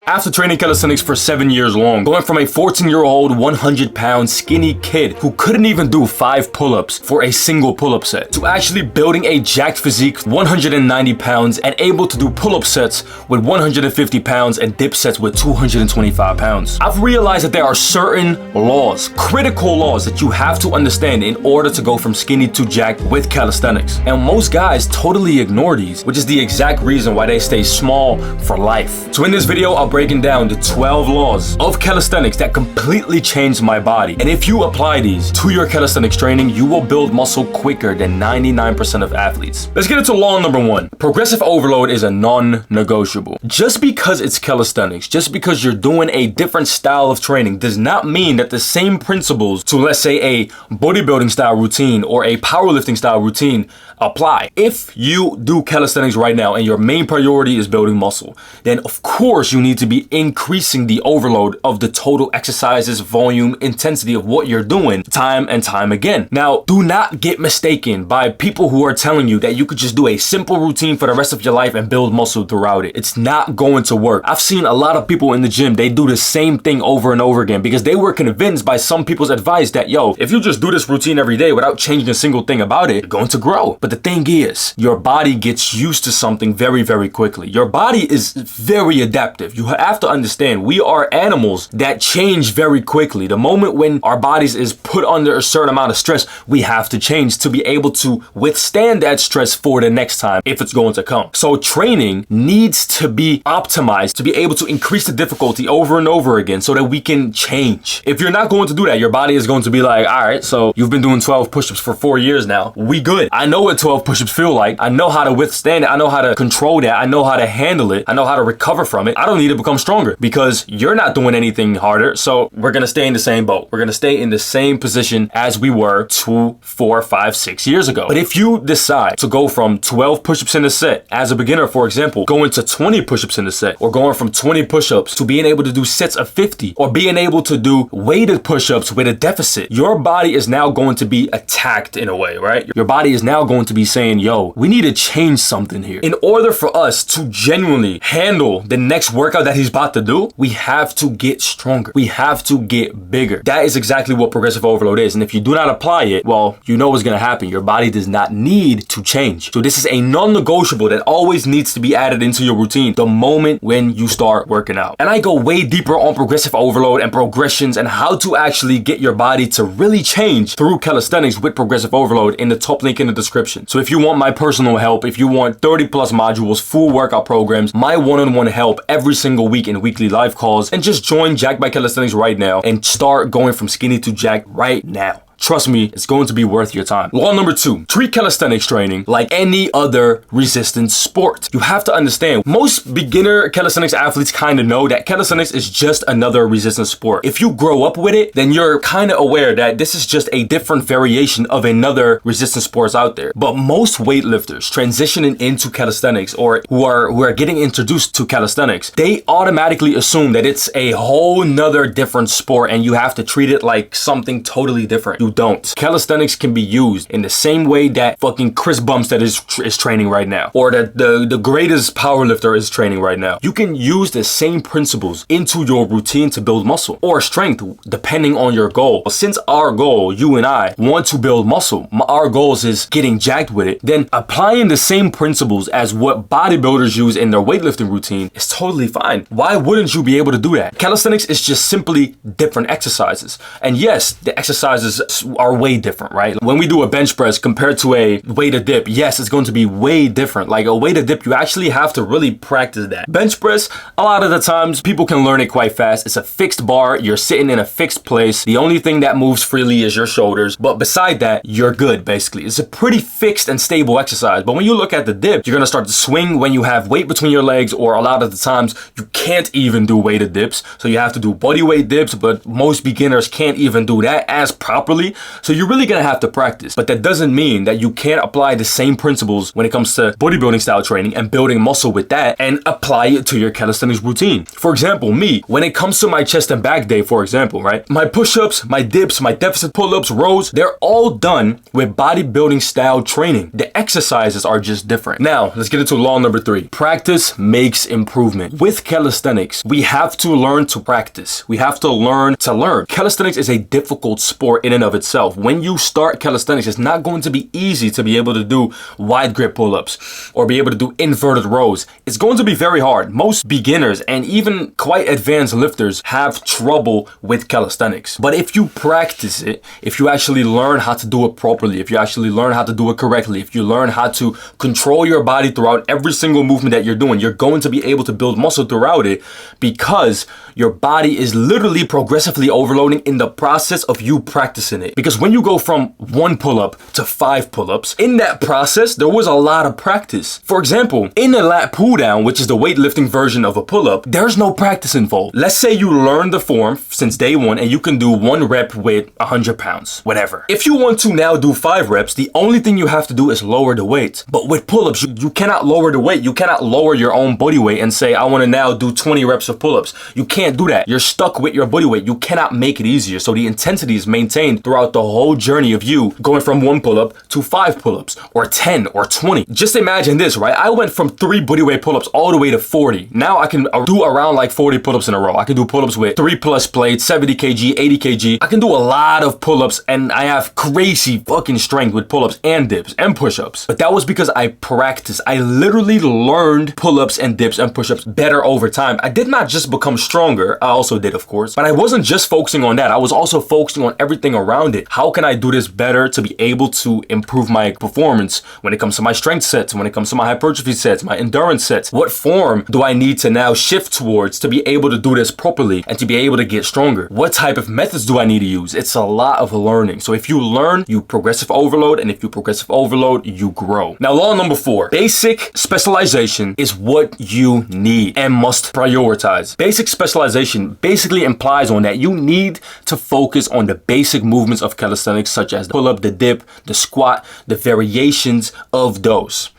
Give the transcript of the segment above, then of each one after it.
After training calisthenics for 7 years long, going from a 14-year-old 100-pound skinny kid who couldn't even do 5 pull-ups for a single pull-up set, to actually building a jacked physique, 190 pounds, and able to do pull-up sets with 150 pounds and dip sets with 225 pounds. I've realized that there are certain laws, critical laws, that you have to understand in order to go from skinny to jacked with calisthenics. And most guys totally ignore these, which is the exact reason why they stay small for life. So in this video, I'll breaking down the 12 laws of calisthenics that completely changed my body. And if you apply these to your calisthenics training, you will build muscle quicker than 99% of athletes. Let's get into law number 1. Progressive overload is a non-negotiable. Just because it's calisthenics, just because you're doing a different style of training, does not mean that the same principles to, let's say, a bodybuilding style routine or a powerlifting style routine apply. If you do calisthenics right now and your main priority is building muscle, then of course you need to be increasing the overload of the total exercises, volume, intensity of what you're doing time and time again. Now, do not get mistaken by people who are telling you that you could just do a simple routine for the rest of your life and build muscle throughout it. It's not going to work. I've seen a lot of people in the gym, they do the same thing over and over again because they were convinced by some people's advice that, yo, if you just do this routine every day without changing a single thing about it, you're going to grow. But the thing is, your body gets used to something very, very quickly. Your body is very adaptive. You have to understand, we are animals that change very quickly. The moment when our bodies is put under a certain amount of stress, we have to change to be able to withstand that stress for the next time if it's going to come. So training needs to be optimized to be able to increase the difficulty over and over again so that we can change. If you're not going to do that, your body is going to be like, all right, so you've been doing 12 push-ups for 4 years now. We good. I know what 12 push-ups feel like. I know how to withstand it. I know how to control that. I know how to handle it. I know how to recover from it. I don't need to become stronger because you're not doing anything harder. So we're going to stay in the same boat. We're going to stay in the same position as we were 2, 4, 5, 6 years ago. But if you decide to go from 12 push-ups in a set as a beginner, for example, going to 20 push-ups in a set, or going from 20 push-ups to being able to do sets of 50, or being able to do weighted push-ups with a deficit, your body is now going to be attacked in a way, right? Your body is now going to be saying, yo, we need to change something here. In order for us to genuinely handle the next workout that he's about to do, we have to get stronger. We have to get bigger. That is exactly what progressive overload is. And if you do not apply it, well, you know what's going to happen. Your body does not need to change. So this is a non-negotiable that always needs to be added into your routine the moment when you start working out. And I go way deeper on progressive overload and progressions and how to actually get your body to really change through calisthenics with progressive overload in the top link in the description. So if you want my personal help, if you want 30 plus modules, full workout programs, my one-on-one help every single week in weekly live calls, and just join Jacked by Calisthenics right now and start going from skinny to jacked right now. Trust me, it's going to be worth your time. Law number 2, treat calisthenics training like any other resistance sport. You have to understand, most beginner calisthenics athletes kind of know that calisthenics is just another resistance sport. If you grow up with it, then you're kind of aware that this is just a different variation of another resistance sports out there. But most weightlifters transitioning into calisthenics or who are getting introduced to calisthenics, they automatically assume that it's a whole nother different sport and you have to treat it like something totally different. You don't. Calisthenics can be used in the same way that fucking Chris Bumstead is training right now, or that the greatest powerlifter is training right now. You can use the same principles into your routine to build muscle or strength depending on your goal. Since our goal, you and I, want to build muscle, our goals is getting jacked with it, then applying the same principles as what bodybuilders use in their weightlifting routine is totally fine. Why wouldn't you be able to do that? Calisthenics is just simply different exercises. And yes, the exercises are way different, right? When we do a bench press compared to a weighted dip, yes, it's going to be way different. Like a weighted dip, you actually have to really practice that. Bench press, a lot of the times people can learn it quite fast. It's a fixed bar. You're sitting in a fixed place. The only thing that moves freely is your shoulders. But beside that, you're good, basically. It's a pretty fixed and stable exercise. But when you look at the dip, you're going to start to swing when you have weight between your legs, or a lot of the times you can't even do weighted dips. So you have to do body weight dips, but most beginners can't even do that as properly. hypertrophy. So you're really gonna have to practice. But that doesn't mean that you can't apply the same principles when it comes to bodybuilding style training and building muscle with that and apply it to your calisthenics routine. For example, me, when it comes to my chest and back day, for example, right? My push-ups, my dips, my deficit pull-ups, rows, they're all done with bodybuilding style training. The exercises are just different. Now, let's get into law number 3. Practice makes improvement. With calisthenics, we have to learn to practice. We have to learn to learn. Calisthenics is a difficult sport in and of itself. When you start calisthenics, it's not going to be easy to be able to do wide grip pull-ups or be able to do inverted rows. It's going to be very hard. Most beginners and even quite advanced lifters have trouble with calisthenics. But if you practice it, if you actually learn how to do it properly, if you actually learn how to do it correctly, if you learn how to control your body throughout every single movement that you're doing, you're going to be able to build muscle throughout it because your body is literally progressively overloading in the process of you practicing it. Because when you go from 1 pull-up to 5 pull-ups, in that process, there was a lot of practice. For example, in a lat pull down, which is the weightlifting version of a pull-up, there's no practice involved. Let's say you learn the form since day 1 and you can do 1 rep with 100 pounds, whatever. If you want to now do 5 reps, the only thing you have to do is lower the weight. But with pull-ups, you cannot lower the weight. You cannot lower your own body weight and say, I want to now do 20 reps of pull-ups. You can't do that. You're stuck with your body weight. You cannot make it easier. So the intensity is maintained throughout the whole journey of you going from 1 pull-up to 5 pull-ups or 10 or 20. Just imagine this, right? I went from 3 body weight pull-ups all the way to 40. Now I can do around like 40 pull-ups in a row. I can do pull-ups with 3+ plates, 70 kg, 80 kg. I can do a lot of pull-ups and I have crazy fucking strength with pull-ups and dips and push-ups. But that was because I practiced. I literally learned pull-ups and dips and push-ups better over time. I did not just become stronger. I also did, of course, but I wasn't just focusing on that. I was also focusing on everything around it. How can I do this better to be able to improve my performance when it comes to my strength sets, when it comes to my hypertrophy sets, my endurance sets? What form do I need to now shift towards to be able to do this properly and to be able to get stronger? What type of methods do I need to use? It's a lot of learning. So if you learn, you progressive overload, and if you progressive overload, you grow. Now, law number 4, basic specialization is what you need and must prioritize. Basic specialization basically implies on that you need to focus on the basic movements of calisthenics, such as the pull-up, the dip, the squat, the variations of those.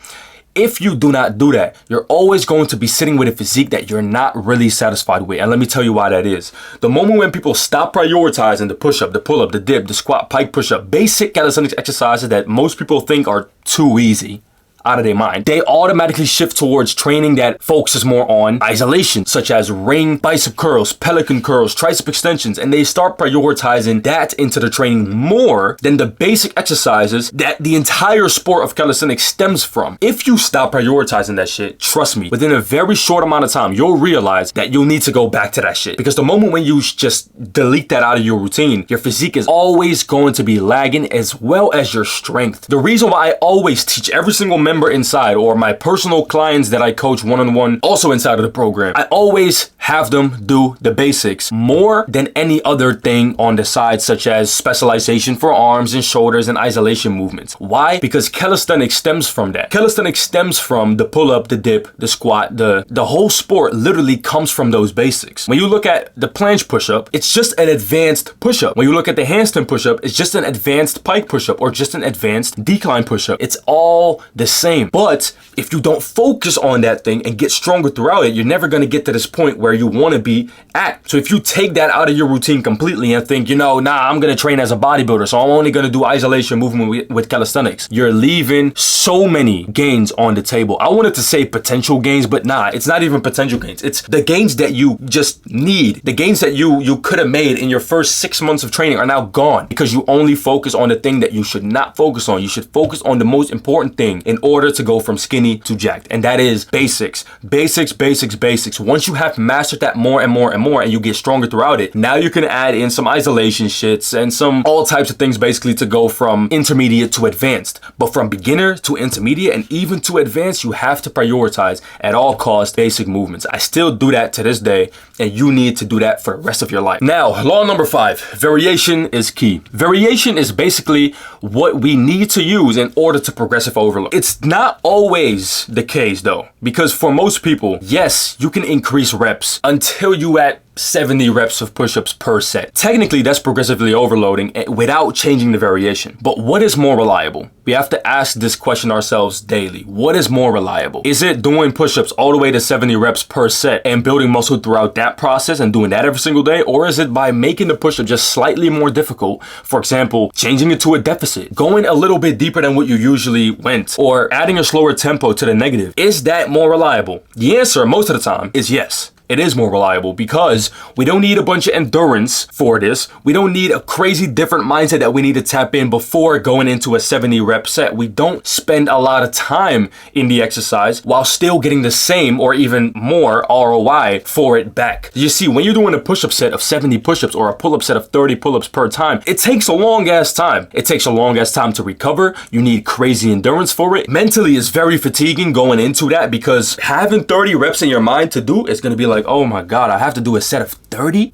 If you do not do that, you're always going to be sitting with a physique that you're not really satisfied with. And let me tell you why that is. The moment when people stop prioritizing the push-up, the pull-up, the dip, the squat, pike push-up, basic calisthenics exercises that most people think are too easy, out of their mind, they automatically shift towards training that focuses more on isolation, such as ring bicep curls, pelican curls, tricep extensions, and they start prioritizing that into the training more than the basic exercises that the entire sport of calisthenics stems from. If you stop prioritizing that shit, trust me, within a very short amount of time, you'll realize that you'll need to go back to that shit. Because the moment when you just delete that out of your routine, your physique is always going to be lagging, as well as your strength. The reason why I always teach every single member inside, or my personal clients that I coach one-on-one also inside of the program, I always have them do the basics more than any other thing on the side, such as specialization for arms and shoulders and isolation movements. Why? Because calisthenics stems from that. Calisthenics stems from the pull-up, the dip, the squat, the whole sport literally comes from those basics. When you look at the planche push-up, it's just an advanced push-up. When you look at the handstand push-up, it's just an advanced pike push-up or just an advanced decline push-up. It's all the same. But if you don't focus on that thing and get stronger throughout it, you're never going to get to this point where you want to be at. So if you take that out of your routine completely and think, I'm going to train as a bodybuilder, so I'm only going to do isolation movement with calisthenics, you're leaving so many gains on the table. I wanted to say potential gains, but it's not even potential gains. It's the gains that you just need. The gains that you could have made in your first 6 months of training are now gone because you only focus on the thing that you should not focus on. You should focus on the most important thing in order to go from skinny to jacked, and that is basics. Basics, basics, basics. Once you have mastered that more and more and more, and you get stronger throughout it, now you can add in some isolation shits and some all types of things basically to go from intermediate to advanced. But from beginner to intermediate and even to advanced, you have to prioritize at all costs basic movements. I still do that to this day, and you need to do that for the rest of your life. Now, law number 5, variation is key. Variation is basically what we need to use in order to progressive overload. It's not always the case though, because for most people, yes, you can increase reps until you at 70 reps of push-ups per set. Technically, that's progressively overloading without changing the variation. But what is more reliable? We have to ask this question ourselves daily. What is more reliable? Is it doing push-ups all the way to 70 reps per set and building muscle throughout that process and doing that every single day? Or is it by making the push-up just slightly more difficult? For example, changing it to a deficit, going a little bit deeper than what you usually went, or adding a slower tempo to the negative. Is that more reliable? The answer most of the time is yes. It is more reliable because we don't need a bunch of endurance for this. We don't need a crazy different mindset that we need to tap in before going into a 70 rep set. We don't spend a lot of time in the exercise while still getting the same or even more ROI for it back. You see, when you're doing a push-up set of 70 push-ups or a pull-up set of 30 pull-ups per time, it takes a long ass time. It takes a long ass time to recover. You need crazy endurance for it. Mentally, it's very fatiguing going into that because having 30 reps in your mind to do is going to be like, oh my God, I have to do a set of 30?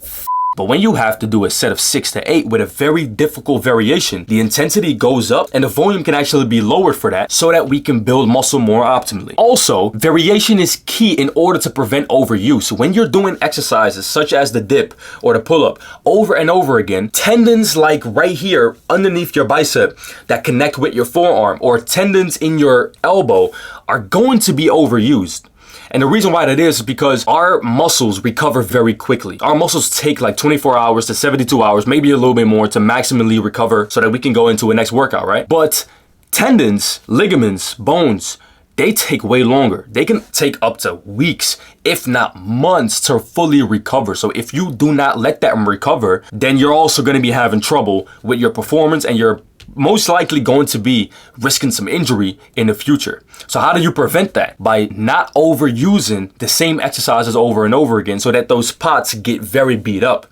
But when you have to do a set of 6 to 8 with a very difficult variation, the intensity goes up and the volume can actually be lowered for that so that we can build muscle more optimally. Also, variation is key in order to prevent overuse. When you're doing exercises such as the dip or the pull-up over and over again, tendons like right here underneath your bicep that connect with your forearm or tendons in your elbow are going to be overused. And the reason why that is because our muscles recover very quickly. Our muscles take like 24 hours to 72 hours, maybe a little bit more to maximally recover so that we can go into a next workout, right? But tendons, ligaments, bones, they take way longer. They can take up to weeks, if not months, to fully recover. So if you do not let them recover, then you're also going to be having trouble with your performance and you're most likely going to be risking some injury in the future. So how do you prevent that? By not overusing the same exercises over and over again so that those spots get very beat up.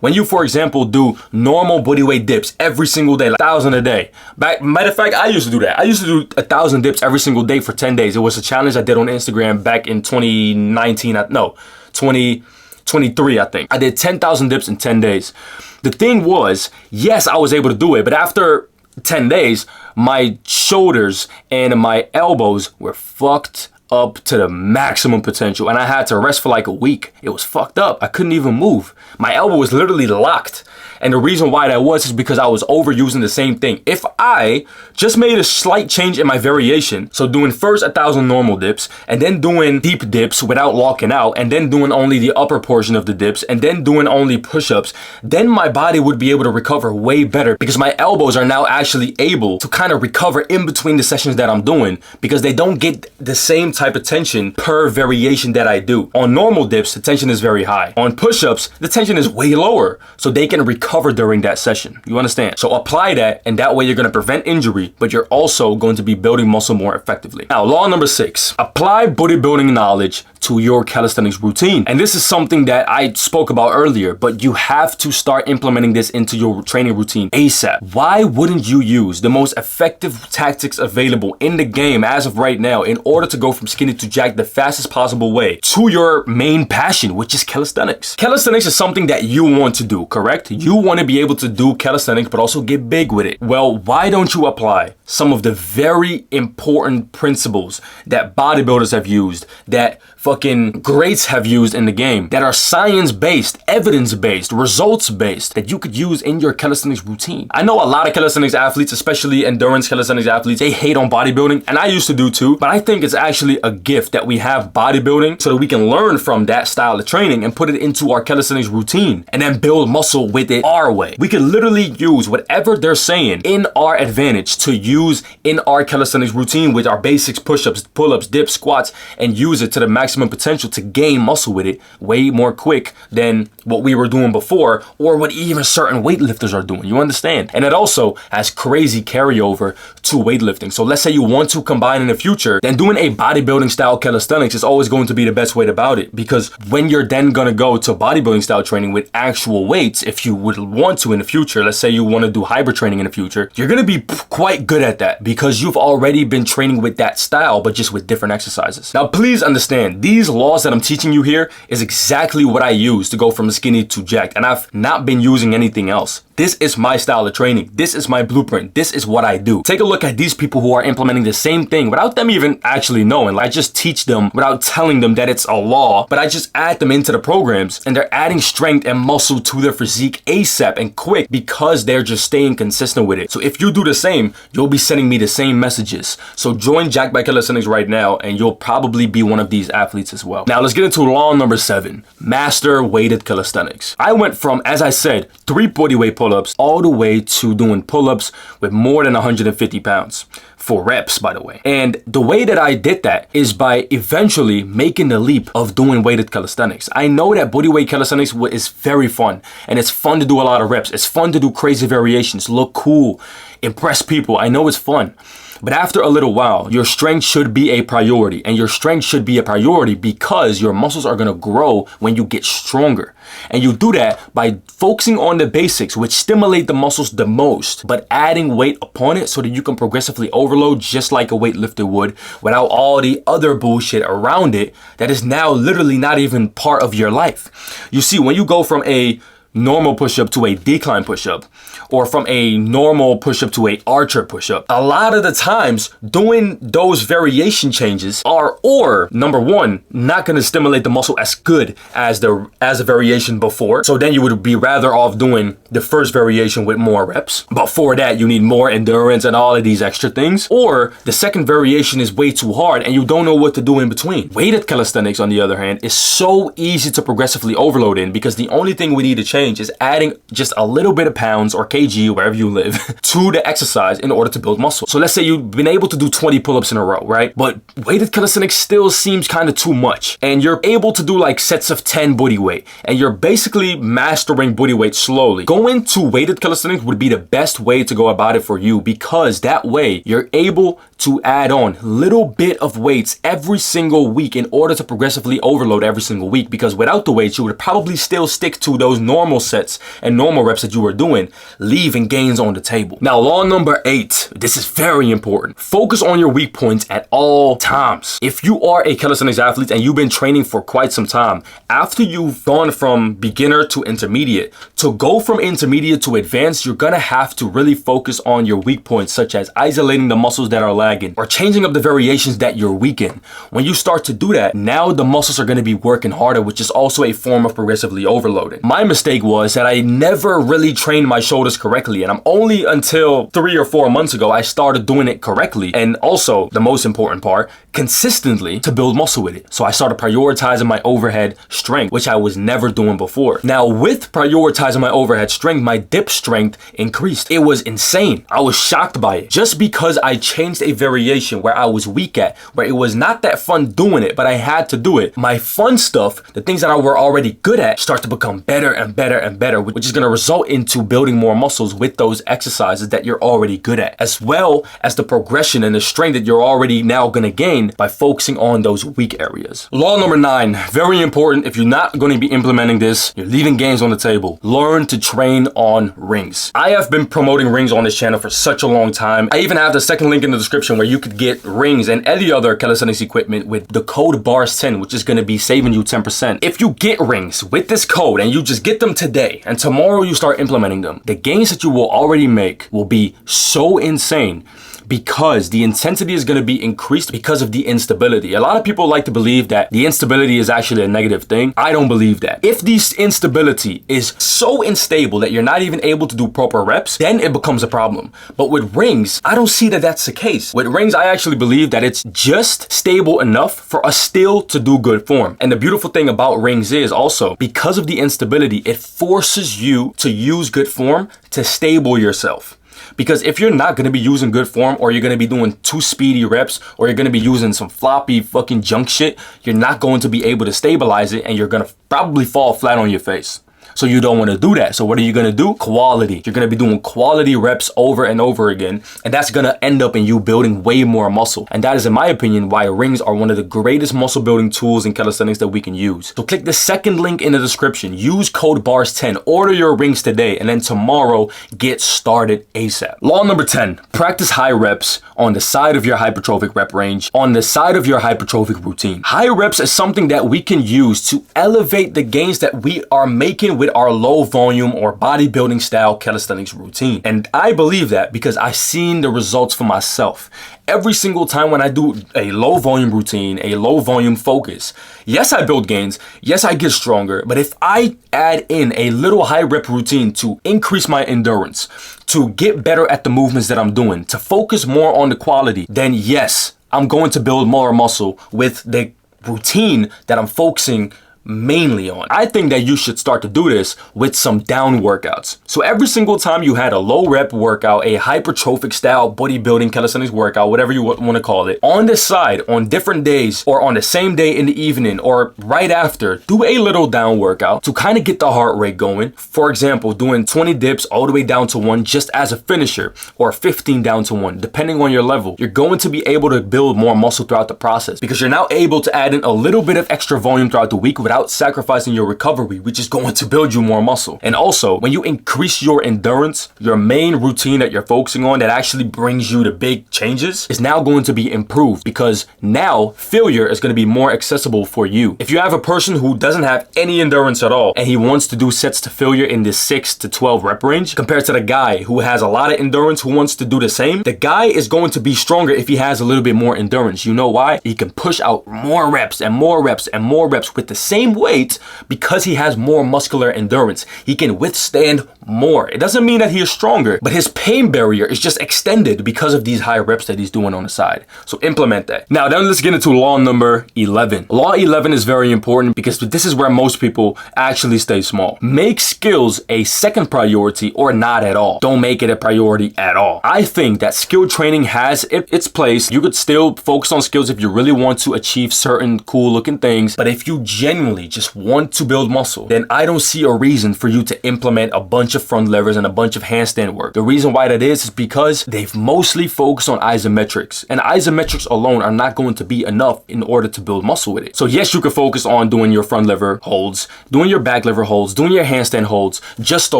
When you, for example, do normal bodyweight dips every single day, like 1,000 a day. Matter of fact, I used to do that. I used to do 1,000 dips every single day for 10 days. It was a challenge I did on Instagram back in 2023, I think. I did 10,000 dips in 10 days. The thing was, yes, I was able to do it, but after 10 days, my shoulders and my elbows were fucked up to the maximum potential and I had to rest for like a week. It was fucked up. I couldn't even move. My elbow was literally locked. And the reason why that was is because I was overusing the same thing. If I just made a slight change in my variation, so doing first 1,000 normal dips and then doing deep dips without locking out and then doing only the upper portion of the dips and then doing only push-ups, then my body would be able to recover way better because my elbows are now actually able to kind of recover in between the sessions that I'm doing because they don't get the same type of tension per variation that I do. On normal dips, the tension is very high. On push-ups, the tension is way lower, so they can recover during that session. You understand? So apply that, and that way you're going to prevent injury, but you're also going to be building muscle more effectively. Now, law number 6, apply bodybuilding knowledge to your calisthenics routine. And this is something that I spoke about earlier, but you have to start implementing this into your training routine ASAP. Why wouldn't you use the most effective tactics available in the game as of right now in order to go from skinny to jacked the fastest possible way to your main passion, which is calisthenics? Calisthenics is something that you want to do, correct? You want to be able to do calisthenics, but also get big with it. Well, why don't you apply some of the very important principles that bodybuilders have used, that fucking greats have used in the game, that are science-based, evidence-based, results-based, that you could use in your calisthenics routine? I know a lot of calisthenics athletes, especially endurance calisthenics athletes, they hate on bodybuilding, and I used to do too, but I think it's actually a gift that we have bodybuilding so that we can learn from that style of training and put it into our calisthenics routine and then build muscle with it our way. We can literally use whatever they're saying in our advantage to use in our calisthenics routine with our basics, push-ups, pull-ups, dips, squats, and use it to the maximum potential to gain muscle with it way more quick than what we were doing before or what even certain weightlifters are doing. You understand? And it also has crazy carryover to weightlifting. So let's say you want to combine in the future, then doing a bodybuilding style calisthenics is always going to be the best way about it, because when you're then going to go to bodybuilding style training with actual weights, if you would want to in the future, let's say you want to do hybrid training in the future, you're going to be quite good at that because you've already been training with that style, but just with different exercises. Now, please understand, these laws that I'm teaching you here is exactly what I use to go from skinny to jacked, and I've not been using anything else. This is my style of training. This is my blueprint. This is what I do. Take a look at these people who are implementing the same thing without them even actually knowing. I just teach them without telling them that it's a law, but I just add them into the programs, and they're adding strength and muscle to their physique ASAP and quick because they're just staying consistent with it. So if you do the same, you'll be sending me the same messages. So join Jack by Calisthenics right now, and you'll probably be one of these athletes as well. Now let's get into law number 7, master weighted calisthenics. I went from, as I said, 3 bodyweight pull-ups all the way to doing pull-ups with more than 150 pounds. For reps, by the way. And the way that I did that is by eventually making the leap of doing weighted calisthenics. I know that bodyweight calisthenics is very fun, and it's fun to do a lot of reps. It's fun to do crazy variations, look cool, impress people. I know it's fun. But after a little while, your strength should be a priority, and your strength should be a priority because your muscles are going to grow when you get stronger. And you do that by focusing on the basics, which stimulate the muscles the most, but adding weight upon it so that you can progressively overload just like a weightlifter would without all the other bullshit around it that is now literally not even part of your life. You see, when you go from a normal push-up to a decline push-up, or from a normal push-up to a archer push-up, a lot of the times doing those variation changes are, or number one, not going to stimulate the muscle as good as a variation before. So then you would be rather off doing the first variation with more reps. But for that, you need more endurance and all of these extra things. Or the second variation is way too hard and you don't know what to do in between. Weighted calisthenics, on the other hand, is so easy to progressively overload in because the only thing we need to change is adding just a little bit of pounds or kg, wherever you live, to the exercise in order to build muscle. So let's say you've been able to do 20 pull-ups in a row, right? But weighted calisthenics still seems kind of too much. And you're able to do like sets of 10 body weight. And you're basically mastering body weight slowly. Going to weighted calisthenics would be the best way to go about it for you because that way you're able to add on little bit of weights every single week in order to progressively overload every single week, because without the weights you would probably still stick to those normal sets and normal reps that you were doing, leaving gains on the table. Now, law number 8, this is very important. Focus on your weak points at all times. If you are a calisthenics athlete and you've been training for quite some time, after you've gone from beginner to intermediate, to go from intermediate to advanced, you're gonna have to really focus on your weak points, such as isolating the muscles that are lagging or changing up the variations that you're weak in. When you start to do that, now the muscles are gonna be working harder, which is also a form of progressively overloading. My mistake was that I never really trained my shoulders correctly, and I'm only until 3 or 4 months ago I started doing it correctly, and also the most important part, consistently, to build muscle with it. So I started prioritizing my overhead strength, which I was never doing before. Now, with prioritizing my overhead strength, my dip strength increased. It was insane. I was shocked by it just because I changed a variation where I was weak at, where it was not that fun doing it, but I had to do it. My fun stuff, the things that I were already good at, start to become better and better and better, which is going to result into building more muscles with those exercises that you're already good at, as well as the progression and the strength that you're already now going to gain by focusing on those weak areas. Law number 9, very important. If you're not going to be implementing this, you're leaving gains on the table. Learn to train on rings. I have been promoting rings on this channel for such a long time. I even have the second link in the description where you could get rings and any other calisthenics equipment with the code BARS10, which is going to be saving you 10%. If you get rings with this code and you just get them today and tomorrow you start implementing them, the gains that you will already make will be so insane, because the intensity is going to be increased because of the instability. A lot of people like to believe that the instability is actually a negative thing. I don't believe that. If this instability is so unstable that you're not even able to do proper reps, then it becomes a problem. But with rings, I don't see that that's the case. With rings, I actually believe that it's just stable enough for us still to do good form. And the beautiful thing about rings is also, because of the instability, it forces you to use good form to stable yourself. Because if you're not going to be using good form, or you're going to be doing too speedy reps, or you're going to be using some floppy fucking junk shit, you're not going to be able to stabilize it, and you're going to probably fall flat on your face. So you don't want to do that. So what are you going to do? Quality. You're going to be doing quality reps over and over again. And that's going to end up in you building way more muscle. And that is, in my opinion, why rings are one of the greatest muscle building tools in calisthenics that we can use. So click the second link in the description. Use code BARS10. Order your rings today. And then tomorrow, get started ASAP. Law number 10. Practice high reps on the side of your hypertrophic rep range, on the side of your hypertrophic routine. High reps is something that we can use to elevate the gains that we are making begin with our low volume or bodybuilding style calisthenics routine. And I believe that because I've seen the results for myself. Every single time when I do a low volume routine, a low volume focus, yes, I build gains, yes, I get stronger, but if I add in a little high rep routine to increase my endurance, to get better at the movements that I'm doing, to focus more on the quality, then yes, I'm going to build more muscle with the routine that I'm focusing mainly on. I think that you should start to do this with some down workouts. So every single time you had a low rep workout, a hypertrophic style bodybuilding calisthenics workout, whatever you want to call it, on the side, on different days, or on the same day in the evening, or right after, do a little down workout to kind of get the heart rate going. For example, doing 20 dips all the way down to 1 just as a finisher, or 15 down to 1, depending on your level. You're going to be able to build more muscle throughout the process because you're now able to add in a little bit of extra volume throughout the week without sacrificing your recovery, which is going to build you more muscle. And also, when you increase your endurance, your main routine that you're focusing on that actually brings you the big changes is now going to be improved because now failure is going to be more accessible for you. If you have a person who doesn't have any endurance at all and he wants to do sets to failure in the 6 to 12 rep range compared to the guy who has a lot of endurance who wants to do the same, the guy is going to be stronger if he has a little bit more endurance. You know why? He can push out more reps and more reps and more reps with the same weight because he has more muscular endurance. He can withstand more. It doesn't mean that he is stronger, but his pain barrier is just extended because of these high reps that he's doing on the side. So implement that. Now then, let's get into law number 11. Law 11 is very important because this is where most people actually stay small. Make skills a second priority or not at all. Don't make it a priority at all. I think that skill training has its place. You could still focus on skills if you really want to achieve certain cool looking things, but if you genuinely just want to build muscle, then I don't see a reason for you to implement a bunch of front levers and a bunch of handstand work. The reason why that is because they've mostly focused on isometrics, and isometrics alone are not going to be enough in order to build muscle with it. So yes, you could focus on doing your front lever holds, doing your back lever holds, doing your handstand holds, just to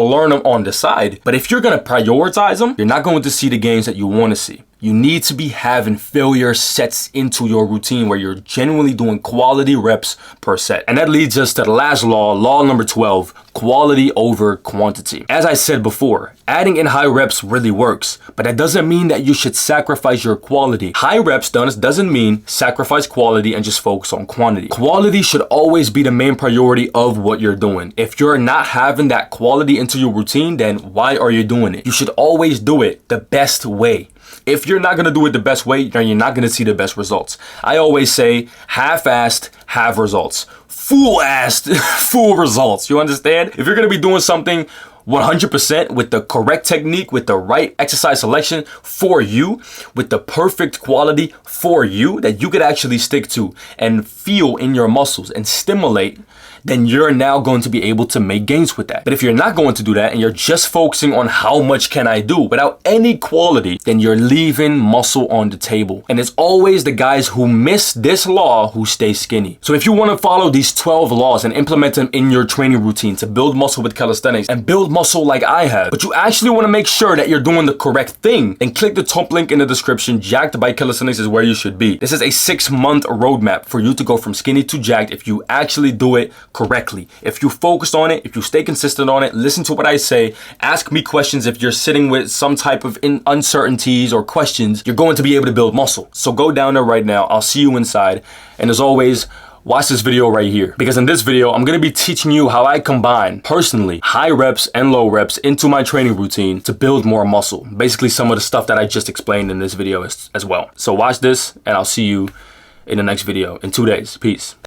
learn them on the side. But if you're going to prioritize them, you're not going to see the gains that you want to see. You need to be having failure sets into your routine where you're genuinely doing quality reps per set. And that leads us to the last law, law number 12, quality over quantity. As I said before, adding in high reps really works, but that doesn't mean that you should sacrifice your quality. High reps doesn't mean sacrifice quality and just focus on quantity. Quality should always be the main priority of what you're doing. If you're not having that quality into your routine, then why are you doing it? You should always do it the best way. If you're not going to do it the best way, then you're not going to see the best results. I always say half-assed, have results. Full-assed, full results. You understand? If you're going to be doing something 100% with the correct technique, with the right exercise selection for you, with the perfect quality for you that you could actually stick to and feel in your muscles and stimulate, then you're now going to be able to make gains with that. But if you're not going to do that and you're just focusing on how much can I do without any quality, then you're leaving muscle on the table. And it's always the guys who miss this law who stay skinny. So if you want to follow these 12 laws and implement them in your training routine to build muscle with calisthenics and build muscle like I have, but you actually want to make sure that you're doing the correct thing, then click the top link in the description. Jacked by Calisthenics is where you should be. This is a 6-month roadmap for you to go from skinny to jacked if you actually do it correctly. If you focus on it, if you stay consistent on it, listen to what I say, ask me questions if you're sitting with some type of uncertainties or questions, you're going to be able to build muscle. So go down there right now. I'll see you inside. And as always, watch this video right here, because in this video, I'm going to be teaching you how I combine personally high reps and low reps into my training routine to build more muscle. Basically some of the stuff that I just explained in this video as well. So watch this and I'll see you in the next video in 2 days. Peace.